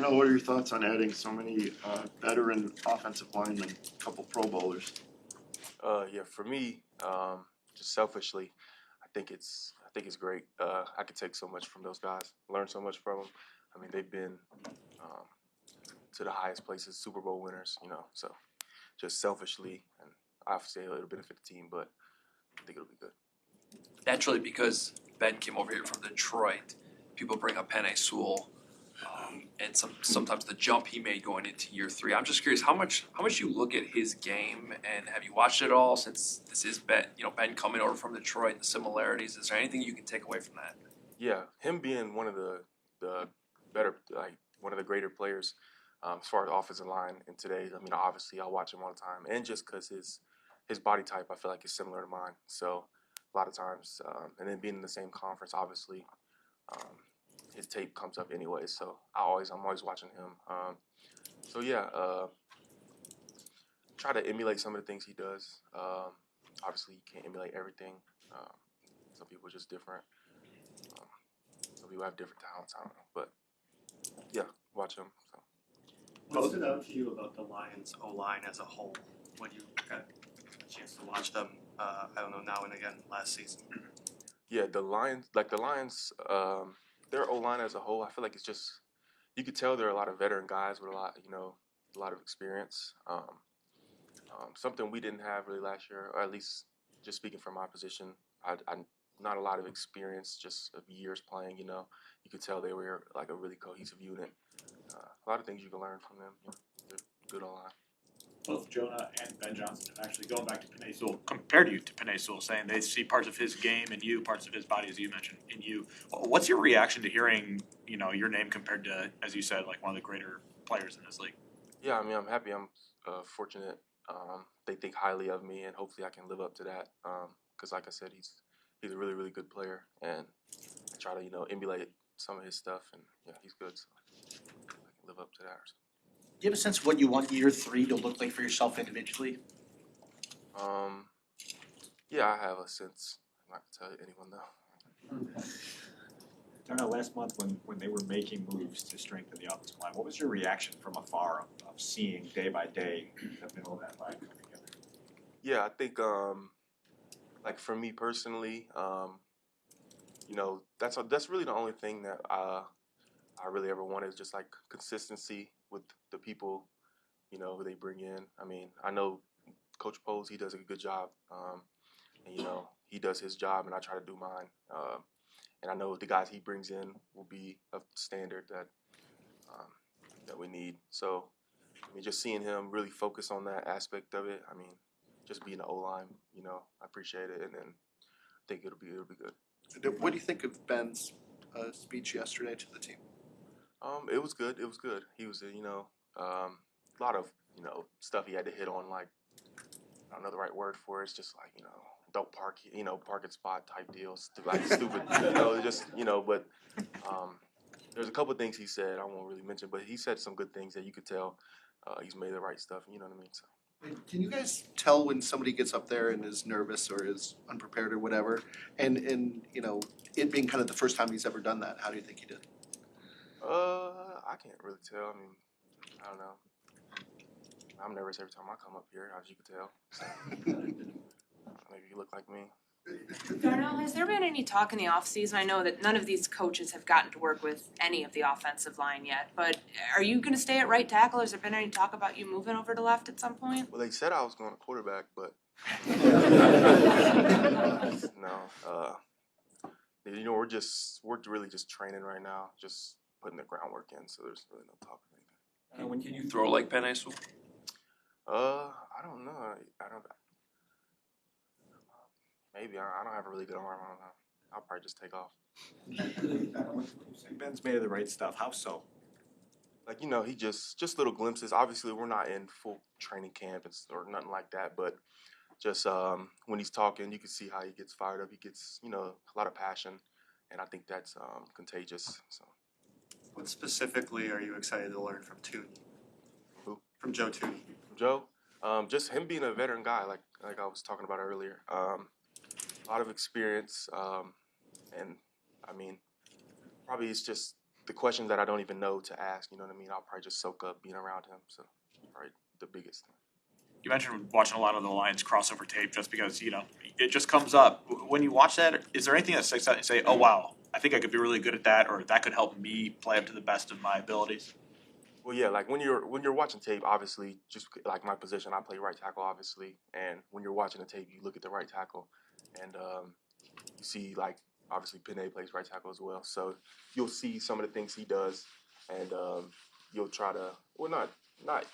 Darnell, what are your thoughts on adding so many veteran offensive linemen, a couple Pro Bowlers? Yeah, for me, just selfishly, I think it's great. I could take so much from those guys, learn so much from them. I mean, they've been um, to the highest places, Super Bowl winners, So just selfishly, and obviously it'll benefit the team, but I think it'll be good. Naturally, because Ben came over here from Detroit, people bring up Penei Sewell, and sometimes the jump he made going into year 3. I'm just curious how much you look at his game, and have you watched it all since this is Ben coming over from Detroit, the similarities. Is there anything you can take away from that? Yeah, him being one of the better, like one of the greater players as far as offensive line in today. I mean, obviously I watch him all the time, and just because his body type, I feel like is similar to mine. So a lot of times, and then being in the same conference, obviously, his tape comes up anyway. So I'm always watching him. So yeah, try to emulate some of the things he does. Obviously, you can't emulate everything. Some people are just different. Some people have different talents. I don't know, but yeah, watch him. So. What stood out to you about the Lions O-line as a whole when you got a chance to watch them? I don't know, now and again last season. Yeah, the Lions, their O-line as a whole, I feel like it's just, you could tell there are a lot of veteran guys with a lot of experience. Something we didn't have really last year, or at least just speaking from my position, I not a lot of experience, just of years playing. You could tell they were like a really cohesive unit. A lot of things you can learn from them. They're good O-line. Both Jonah and Ben Johnson have actually gone back to Penei Sewell, compared you to Penei Sewell, saying they see parts of his game in you, parts of his body, as you mentioned, in you. What's your reaction to hearing, your name compared to, as you said, like one of the greater players in this league? Yeah, I mean, I'm happy. I'm fortunate. They think highly of me, and hopefully I can live up to that. Because, like I said, he's a really, really good player, and I try to, emulate some of his stuff, and yeah, he's good. So I can live up to that. Do you have a sense of what you want year 3 to look like for yourself individually? Yeah, I have a sense. I'm not gonna tell anyone though. Darnell, last month when they were making moves to strengthen the offensive line, what was your reaction from afar of seeing day by day the middle of that line come together? Yeah, I think like for me personally, that's really the only thing that I really ever wanted, is just like consistency with the people, who they bring in. I mean, I know Coach Poles, he does a good job, and he does his job, and I try to do mine. And I know the guys he brings in will be a standard that we need. So, I mean, just seeing him really focus on that aspect of it. I mean, just being an O-line, I appreciate it, and then I think it'll be good. What do you think of Ben's speech yesterday to the team? It was good. It was good. He was, a lot of, stuff he had to hit on, like, I don't know the right word for it. It's just like, don't park, parking spot type deals, like stupid, but there's a couple of things he said I won't really mention, but he said some good things that you could tell he's made the right stuff, you know what I mean? So. Can you guys tell when somebody gets up there and is nervous or is unprepared or whatever, and it being kind of the first time he's ever done that? How do you think he did? I can't really tell. I mean, I don't know. I'm nervous every time I come up here, as you can tell. So, maybe you look like me. Darnell, has there been any talk in the offseason? I know that none of these coaches have gotten to work with any of the offensive line yet, but are you going to stay at right tackle? Has there been any talk about you moving over to left at some point? Well, they said I was going to quarterback, but no. We're really just training right now, just putting the groundwork in. So there's really no talk of anything. Can you throw like Penei Sewell? I don't know. I don't. Maybe I don't have a really good arm. I don't know. I'll probably just take off. Ben's made of the right stuff. How so? Like, he just little glimpses. Obviously, we're not in full training camp or nothing like that, but just when he's talking, you can see how he gets fired up. He gets, a lot of passion, and I think that's contagious. So. What specifically are you excited to learn from Tooney? Who? From Joe Tooney. From Joe? Just him being a veteran guy, like I was talking about earlier. A lot of experience, and I mean, probably it's just the questions that I don't even know to ask. You know what I mean? I'll probably just soak up being around him. So, probably the biggest thing. You mentioned watching a lot of the Lions crossover tape just because, you know, it just comes up. When you watch that, is there anything that sticks out and say, oh wow, I think I could be really good at that, or that could help me play up to the best of my abilities? Well, yeah, like when you're watching tape, obviously, just like my position, I play right tackle, obviously, and when you're watching the tape, you look at the right tackle, and you see like obviously Penei plays right tackle as well, so you'll see some of the things he does, and you'll try to not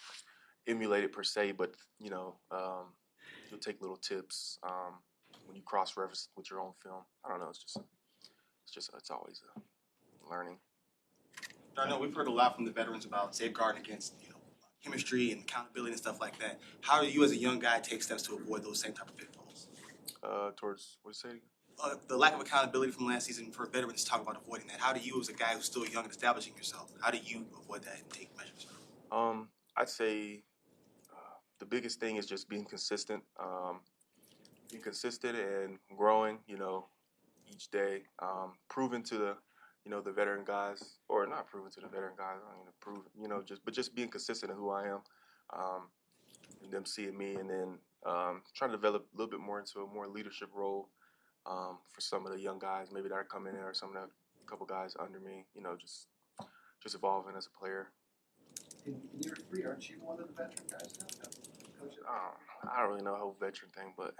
emulate it per se, but you know you'll take little tips when you cross reference with your own film. I don't know, it's always a learning. Darnell, we've heard a lot from the veterans about safeguarding against, chemistry and accountability and stuff like that. How do you, as a young guy, take steps to avoid those same type of pitfalls? Towards what you say? The lack of accountability from last season for veterans talk about avoiding that. How do you, as a guy who's still young and establishing yourself, how do you avoid that and take measures? I'd say the biggest thing is just being consistent. Being consistent and growing, each day. Proving to the veteran guys, or not proving to the veteran guys. I mean, prove, just being consistent in who I am, and them seeing me, and then trying to develop a little bit more into a more leadership role for some of the young guys, maybe that are coming in, or some of the couple guys under me. Just evolving as a player. In year 3, aren't you one of the veteran guys now? Coach? I don't really know the whole veteran thing, but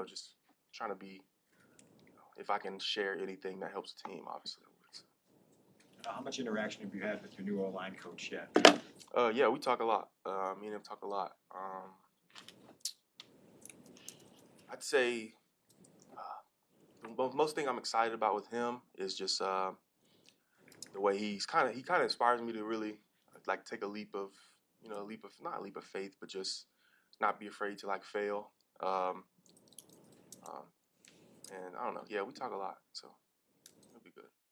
just trying to be. If I can share anything that helps the team, obviously. How much interaction have you had with your new O-line coach yet? Yeah, we talk a lot. Me and him talk a lot. I'd say the most thing I'm excited about with him is just the way he kind of inspires me to really like take a leap of not a leap of faith, but just not be afraid to like fail. And I don't know. Yeah, we talk a lot, so it'll be good.